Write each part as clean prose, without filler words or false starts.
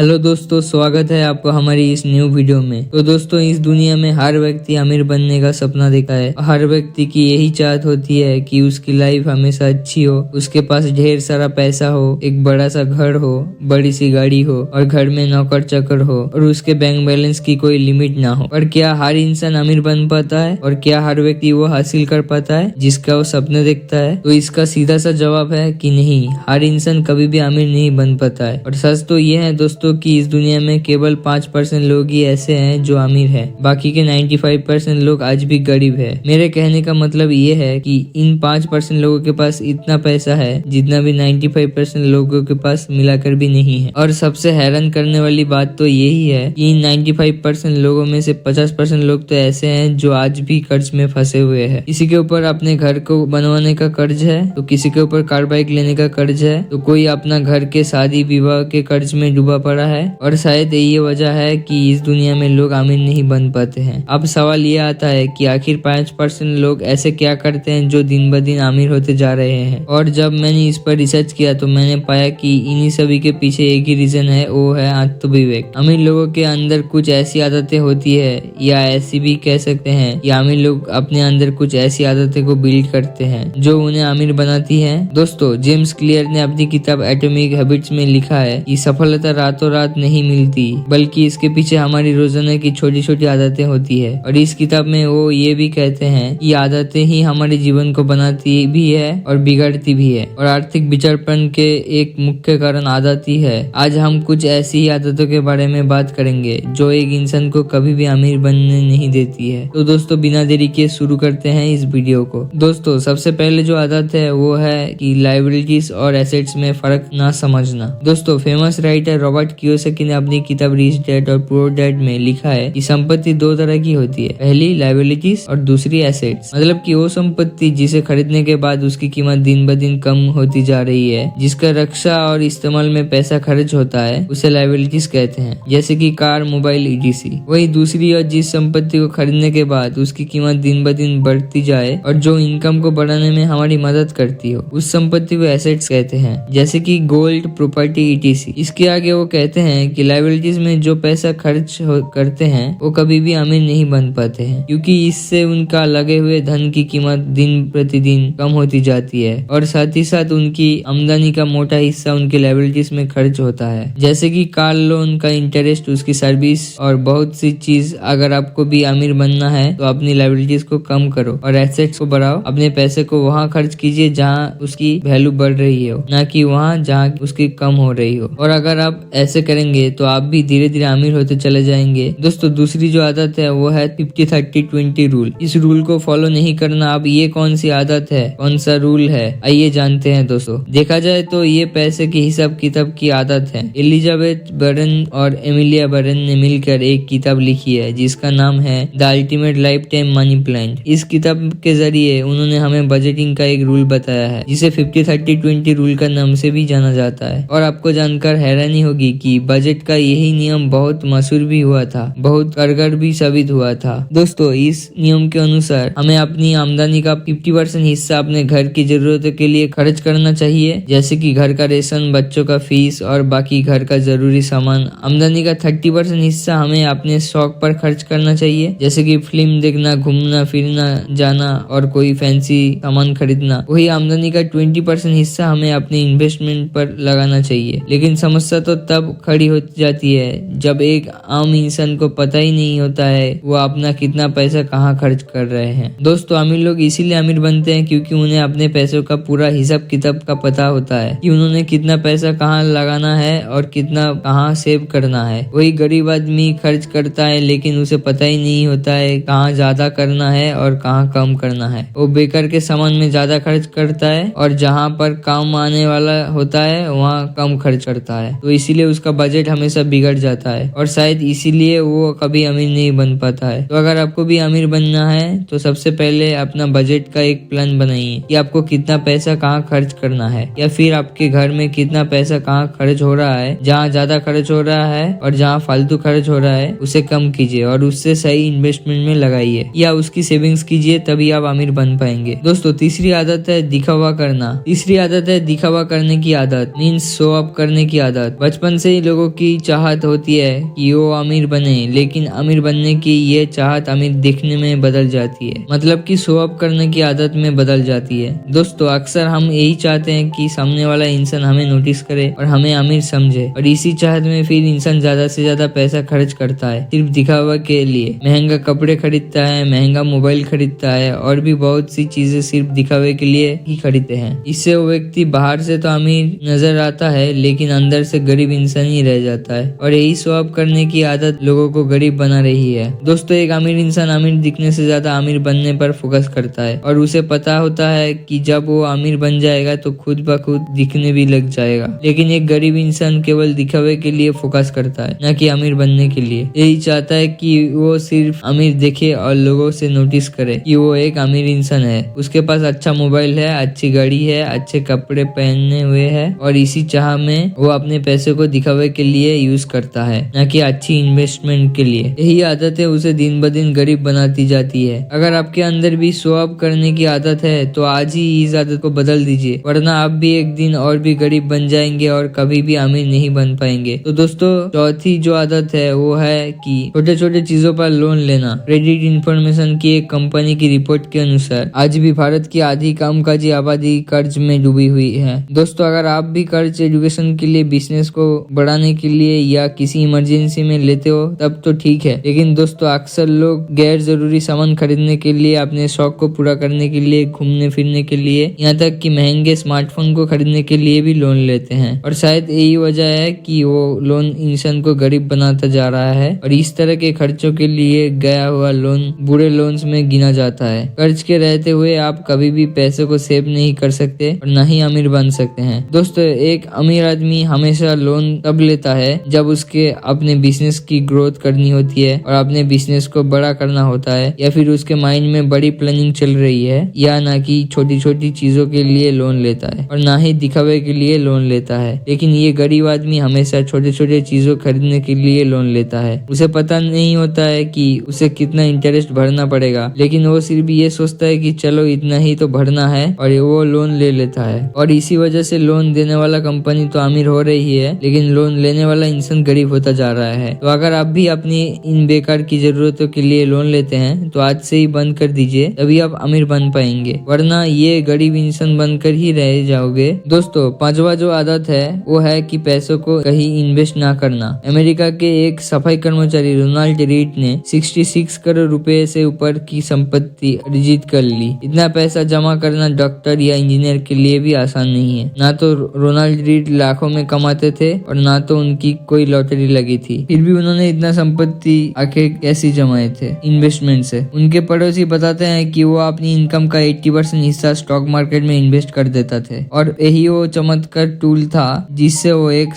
Hello दोस्तों, स्वागत है आपको हमारी इस न्यू वीडियो में। तो दोस्तों, इस दुनिया में हर व्यक्ति अमीर बनने का सपना देखा है। हर व्यक्ति की यही चाहत होती है कि उसकी लाइफ हमेशा अच्छी हो, उसके पास ढेर सारा पैसा हो, एक बड़ा सा घर हो, बड़ी सी गाड़ी हो और घर में नौकर चाकर हो और उसके बैंक बैलेंस की कोई लिमिट ना हो। पर क्या हर इंसान अमीर बन पाता है? और क्या हर व्यक्ति वो हासिल कर पाता है जिसका वो सपने देखता है? तो इसका सीधा सा जवाब है कि नहीं, हर इंसान कभी भी अमीर नहीं बन पाता है। और सच तो ये है दोस्तों कि इस दुनिया में केवल 5% लोग ही ऐसे हैं जो अमीर हैं। बाकी के 95% लोग आज भी गरीब है। मेरे कहने का मतलब ये है कि इन 5% लोगों के पास इतना पैसा है जितना भी 95% लोगों के पास मिलाकर भी नहीं है। और सबसे हैरान करने वाली बात तो यही है कि इन 95% लोगों में से 50% लोग तो ऐसे हैं जो आज भी कर्ज में फंसे हुए हैं। किसी के ऊपर अपने घर को बनवाने का कर्ज है, तो किसी के ऊपर कार बाइक लेने का कर्ज है, तो कोई अपना घर के शादी विवाह के कर्ज में डूबा पड़ा है। और शायद ये वजह है कि इस दुनिया में लोग अमीर नहीं बन पाते हैं। अब सवाल ये आता है कि आखिर 5% लोग ऐसे क्या करते हैं जो दिन ब दिन अमीर होते जा रहे हैं। और जब मैंने इस पर रिसर्च किया तो मैंने पाया कि इन्हीं सभी के पीछे एक ही रीजन है, वो है आत्मविवेक। अमीर लोगों के अंदर कुछ ऐसी आदतें होती है, या ऐसी भी कह सकते हैं कि अमीर लोग अपने अंदर कुछ ऐसी आदतें को बिल्ड करते हैं जो उन्हें अमीर बनाती है। दोस्तों, जेम्स क्लियर ने अपनी किताब एटॉमिक हैबिट्स में लिखा है कि सफलता रातों रात नहीं मिलती, बल्कि इसके पीछे हमारी रोजाना की छोटी छोटी आदतें होती है। और इस किताब में वो ये भी कहते हैं कि आदतें ही हमारे जीवन को बनाती भी है और बिगाड़ती भी है। और आर्थिक बिछड़पन के एक मुख्य कारण आदत ही है। आज हम कुछ ऐसी ही आदतों के बारे में बात करेंगे जो एक इंसान को कभी भी अमीर बनने नहीं देती है। तो दोस्तों, बिना देरी के शुरू करते हैं इस वीडियो को। दोस्तों, सबसे पहले जो आदत है वो है कि लायबिलिटीज और एसेट्स में फर्क ना समझना। दोस्तों, फेमस राइटर रॉबर्ट कियोसाकी ने अपनी किताब रिच डैड और पुअर डैड में लिखा है कि संपत्ति दो तरह की होती है, पहली लायबिलिटीज और दूसरी एसेट्स। मतलब कि वो संपत्ति जिसे खरीदने के बाद उसकी कीमत दिन ब दिन कम होती जा रही है, जिसका रक्षा और इस्तेमाल में पैसा खर्च होता है, उसे लायबिलिटीज कहते हैं, जैसे कि कार, मोबाइल, ईटीसी। वही दूसरी और जिस संपत्ति को खरीदने के बाद उसकी कीमत दिन ब दिन बढ़ती जाए और जो इनकम को बढ़ाने में हमारी मदद करती हो, उस संपत्ति को एसेट्स कहते हैं, जैसे कि गोल्ड, प्रॉपर्टी, ईटीसी। इसके आगे वो कहते हैं कि लायबिलिटीज में जो पैसा खर्च करते हैं वो कभी भी अमीर नहीं बन पाते हैं, क्योंकि इससे उनका लगे हुए धन की कीमत दिन प्रतिदिन कम होती जाती है और साथ ही साथ उनकी आमदनी का मोटा हिस्सा उनकी लायबिलिटीज में खर्च होता है, जैसे कि कार लोन का इंटरेस्ट, उसकी सर्विस और बहुत सी चीज। अगर आपको भी अमीर बनना है तो अपनी लायबिलिटीज को कम करो और एसेट्स को बढ़ाओ। अपने पैसे को वहाँ खर्च कीजिए जहाँ उसकी वैल्यू बढ़ रही हो, ना कि वहाँ जहाँ उसकी कम हो रही हो। और अगर आप ऐसे करेंगे तो आप भी धीरे धीरे अमीर होते चले जाएंगे। दोस्तों, दूसरी जो आदत है वो है 50-30-20 रूल। इस रूल को फॉलो नहीं करना। अब ये कौन सी आदत है, कौन सा रूल है, आइए जानते हैं। दोस्तों, देखा जाए तो ये पैसे के हिसाब किताब की आदत है। एलिजाबेथ बरन और एमिलिया बरन ने मिलकर एक किताब लिखी है जिसका नाम है the ultimate life time money plan. इस किताब के जरिए उन्होंने हमें बजटिंग का एक रूल बताया है जिसे 50-30-20 रूल का नाम से भी जाना जाता है। और आपको जानकर हैरानी होगी कि बजट का यही नियम बहुत मशहूर भी हुआ था, बहुत कारगर भी साबित हुआ था। दोस्तों, इस नियम के अनुसार हमें अपनी आमदनी का 50% हिस्सा अपने घर की जरूरतों के लिए खर्च करना चाहिए, जैसे कि घर का रेशन, बच्चों का फीस और बाकी घर का जरूरी सामान। आमदनी का 30% हिस्सा हमें अपने शौक पर खर्च करना चाहिए, जैसे कि फिल्म देखना, घूमना फिरना जाना और कोई फैंसी सामान खरीदना। वही आमदनी का 20% हिस्सा हमें अपने इन्वेस्टमेंट पर लगाना चाहिए। लेकिन समस्या तो तब खड़ी हो जाती है जब एक आम इंसान को पता ही नहीं होता है वो अपना कितना पैसा कहाँ खर्च कर रहे हैं। दोस्तों, अमीर लोग इसीलिए अमीर बनते हैं क्योंकि उन्हें अपने पैसों का पूरा हिसाब किताब का पता होता है कि उन्होंने कितना पैसा कहाँ लगाना है और कितना कहाँ सेव करना है। वही गरीब आदमी खर्च करता है लेकिन उसे पता ही नहीं होता है कहाँ ज्यादा करना है और कहाँ कम करना है। वो बेकार के सामान में ज्यादा खर्च करता है और जहाँ पर काम आने वाला होता है वहाँ कम खर्च करता है। तो इसीलिए उसका बजट हमेशा बिगड़ जाता है और शायद इसीलिए वो कभी अमीर नहीं बन पाता है। तो अगर आपको भी अमीर बनना है तो सबसे पहले अपना बजट का एक प्लान बनाइए कि आपको कितना पैसा कहाँ खर्च करना है, या फिर आपके घर में कितना पैसा कहाँ खर्च हो रहा है। जहाँ ज्यादा खर्च हो रहा है और जहाँ फालतू खर्च हो रहा है उसे कम कीजिए और उससे सही इन्वेस्टमेंट में लगाइए या उसकी सेविंग्स कीजिए, तभी आप अमीर बन पाएंगे। दोस्तों, तीसरी आदत है दिखावा करना। तीसरी आदत है दिखावा करने की आदत, मीन्स शो अप करने की आदत। बचपन से से ही लोगों की चाहत होती है कि वो अमीर बने, लेकिन अमीर बनने की ये चाहत अमीर दिखने में बदल जाती है, मतलब कि शो ऑफ करने की आदत में बदल जाती है। दोस्तों अक्सर हम यही चाहते हैं कि सामने वाला इंसान हमें नोटिस करे और हमें अमीर समझे, और इसी चाहत में फिर इंसान ज्यादा से ज्यादा पैसा खर्च करता है सिर्फ दिखावा के लिए। महंगा कपड़े खरीदता है, महंगा मोबाइल खरीदता है और भी बहुत सी चीजें सिर्फ दिखावे के लिए ही खरीदते हैं। इससे वो व्यक्ति बाहर से तो अमीर नजर आता है लेकिन अंदर से गरीब इंसान ही रह जाता है, और यही शो ऑफ करने की आदत लोगों को गरीब बना रही है। दोस्तों एक अमीर इंसान अमीर दिखने से ज्यादा अमीर बनने पर फोकस करता है, और उसे पता होता है कि जब वो अमीर बन जाएगा तो खुद ब खुद दिखने भी लग जाएगा। लेकिन एक गरीब इंसान केवल दिखावे के लिए फोकस करता है, न कि अमीर बनने के लिए। यही चाहता है कि वो सिर्फ अमीर दिखे और लोगों से नोटिस करे कि वो एक अमीर इंसान है, उसके पास अच्छा मोबाइल है, अच्छी गाड़ी है, अच्छे कपड़े पहने हुए है, और इसी चाह में वो अपने पैसे को दिखावे के लिए यूज करता है, न कि अच्छी इन्वेस्टमेंट के लिए। यही आदतें उसे दिन ब दिन गरीब बनाती जाती है। अगर आपके अंदर भी शो ऑफ करने की आदत है तो आज ही इस आदत को बदल दीजिए, वरना आप भी एक दिन और भी गरीब बन जाएंगे और कभी भी अमीर नहीं बन पाएंगे। तो दोस्तों चौथी जो आदत है वो है कि छोटे छोटे चीजों पर लोन लेना। क्रेडिट इंफॉर्मेशन की एक कंपनी की रिपोर्ट के अनुसार आज भी भारत की आधी कामकाजी आबादी कर्ज में डूबी हुई है। दोस्तों अगर आप भी कर्ज एजुकेशन के लिए, बिजनेस को बढ़ाने के लिए या किसी इमरजेंसी में लेते हो तब तो ठीक है, लेकिन दोस्तों अक्सर लोग गैर जरूरी सामान खरीदने के लिए, अपने शौक को पूरा करने के लिए, घूमने फिरने के लिए, यहाँ तक कि महंगे स्मार्टफोन को खरीदने के लिए भी लोन लेते हैं, और शायद यही वजह है कि वो लोन इंसान को गरीब बनाता जा रहा है, और इस तरह के खर्चों के लिए गया हुआ लोन बुरे लोन्स में गिना जाता है। कर्ज के रहते हुए आप कभी भी पैसे को सेव नहीं कर सकते और न ही अमीर बन सकते हैं। दोस्तों एक अमीर आदमी हमेशा लोन तब लेता है जब उसके अपने बिजनेस की ग्रोथ करनी होती है और अपने बिजनेस को बड़ा करना होता है, या फिर उसके माइंड में बड़ी प्लानिंग चल रही है, या ना कि छोटी छोटी चीजों के लिए लोन लेता है और ना ही दिखावे के लिए लोन लेता है। लेकिन ये गरीब आदमी हमेशा छोटे छोटे चीजों खरीदने के लिए लोन लेता है। उसे पता नहीं होता है कि उसे कितना इंटरेस्ट भरना पड़ेगा, लेकिन वो सिर्फ ये सोचता है कि चलो इतना ही तो भरना है, और वो लोन ले लेता है। और इसी वजह से लोन देने वाला कंपनी तो अमीर हो रही है, लेकिन लोन लेने वाला इंसान गरीब होता जा रहा है। तो अगर आप भी अपनी इन बेकार की जरूरतों के लिए लोन लेते हैं तो आज से ही बंद कर दीजिए, तभी आप अमीर बन पाएंगे, वरना ये गरीब इंसान बनकर ही रह जाओगे। दोस्तों पांचवा जो आदत है वो है कि पैसों को कहीं इन्वेस्ट ना करना। अमेरिका के एक सफाई कर्मचारी रोनाल्ड रीड ने 66 करोड़ रुपए से ऊपर की संपत्ति अर्जित कर ली। इतना पैसा जमा करना डॉक्टर या इंजीनियर के लिए भी आसान नहीं है। ना तो रोनाल्ड रीड लाखों में कमाते थे और ना तो उनकी कोई लॉटरी लगी थी, फिर भी उन्होंने इतना संपत्ति आखिर कैसे जमाए थे? इन्वेस्टमेंट से। उनके पड़ोसी बताते हैं कि वो अपनी इनकम का 80% हिस्सा स्टॉक मार्केट में इन्वेस्ट कर देता थे, और यही वो चमत्कार टूल था जिससे वो एक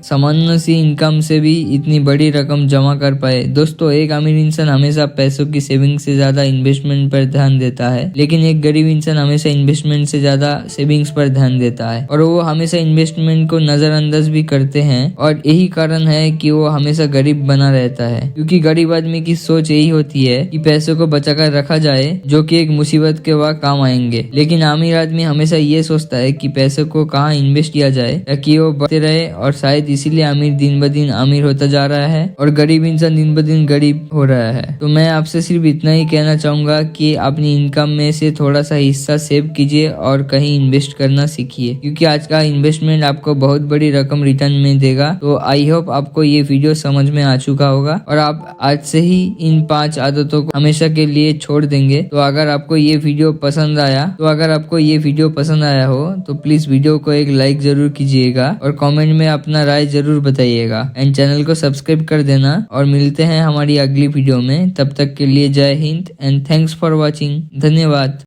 सामान्य सी इनकम से भी इतनी बड़ी रकम जमा कर पाए। दोस्तों एक अमीर इंसान हमेशा पैसों की सेविंग से ज्यादा इन्वेस्टमेंट पर ध्यान देता है, लेकिन एक गरीब इंसान हमेशा इन्वेस्टमेंट से ज्यादा सेविंग्स पर ध्यान देता है, और वो हमेशा इन्वेस्टमेंट को नजरअंदाज भी करते हैं, और यही कारण है कि वो हमेशा गरीब बना रहता है। क्योंकि गरीब आदमी की सोच यही होती है कि पैसों को बचाकर रखा जाए, जो कि एक मुसीबत के वक्त काम आएंगे। लेकिन अमीर आदमी हमेशा ये सोचता है कि पैसों को कहाँ इन्वेस्ट किया जाए ताकि वो बढ़ते रहे, और शायद इसीलिए अमीर दिन ब दिन अमीर होता जा रहा है और गरीब इंसान दिन ब दिन गरीब हो रहा है। तो मैं आपसे सिर्फ इतना ही कहना चाहूंगा कि अपनी इनकम में से थोड़ा सा हिस्सा सेव कीजिए और कहीं इन्वेस्ट करना सीखिए, क्योंकि आज का इन्वेस्टमेंट आपको बहुत बड़ी रकम रिटर्न में देगा। तो आई होप आपको ये वीडियो समझ में आ चुका होगा और आप आज से ही इन 5 आदतों को हमेशा के लिए छोड़ देंगे। तो अगर आपको ये वीडियो पसंद आया हो तो प्लीज वीडियो को एक लाइक जरूर कीजिएगा और कमेंट में अपना राय जरूर बताइएगा, एंड चैनल को सब्सक्राइब कर देना। और मिलते हैं हमारी अगली वीडियो में, तब तक के लिए जय Hind and thanks for watching. धन्यवाद।